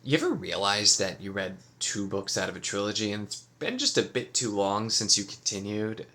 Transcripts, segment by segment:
You ever realize that you read two books out of a trilogy and it's been just a bit too long since you continued?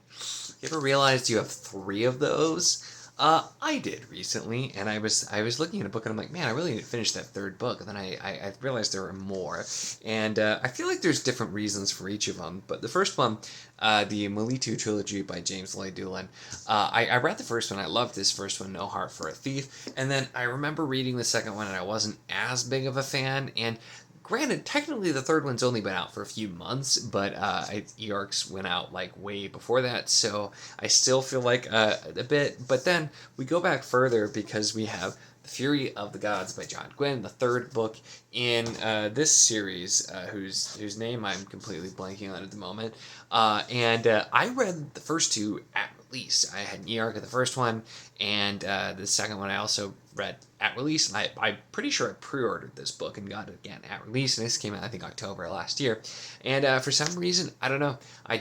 You ever realized you have three of those? I did recently, and I was looking at a book and I'm like, man, I really need to finish that third book. And then I realized there were more, and I feel like there's different reasons for each of them. But the first one, the Melitu trilogy by James Lloyd Doolin, I read the first one. I loved this first one, No Heart for a Thief, and then I remember reading the second one and I wasn't as big of a fan. And granted, technically the third one's only been out for a few months, but EARCs went out like way before that, so I still feel like a bit. But then we go back further because we have The Fury of the Gods by John Gwynne, the third book in this series, whose name I'm completely blanking on at the moment. And I read the first two at release. I had an EARC of the first one, and the second one I also read at release, and I'm pretty sure I pre-ordered this book and got it again at release, and this came out I think October last year, and for some reason, I don't know, I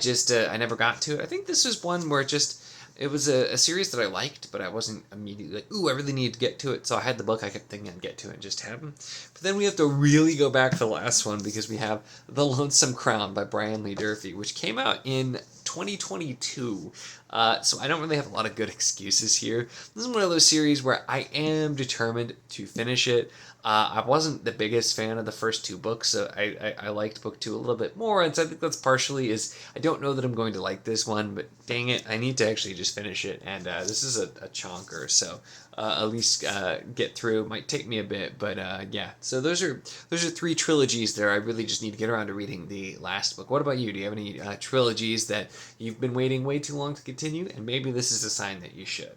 never got to it. I think this was one where it was a series that I liked, but I wasn't immediately like, ooh, I really need to get to it. So I had the book, I kept thinking I'd get to it, and just hadn't. But then we have to really go back to the last one because we have The Lonesome Crown by Brian Lee Durfee, which came out in 2022. So I don't really have a lot of good excuses here. This is one of those series where I am determined to finish it. I wasn't the biggest fan of the first two books, so I liked book two a little bit more, and so I think that's partially is I don't know that I'm going to like this one, but dang it, I need to actually just finish it, and this is a chonker, so at least get through. Might take me a bit, but yeah. So those are three trilogies there. I really just need to get around to reading the last book. What about you? Do you have any trilogies that you've been waiting way too long to continue, and maybe this is a sign that you should?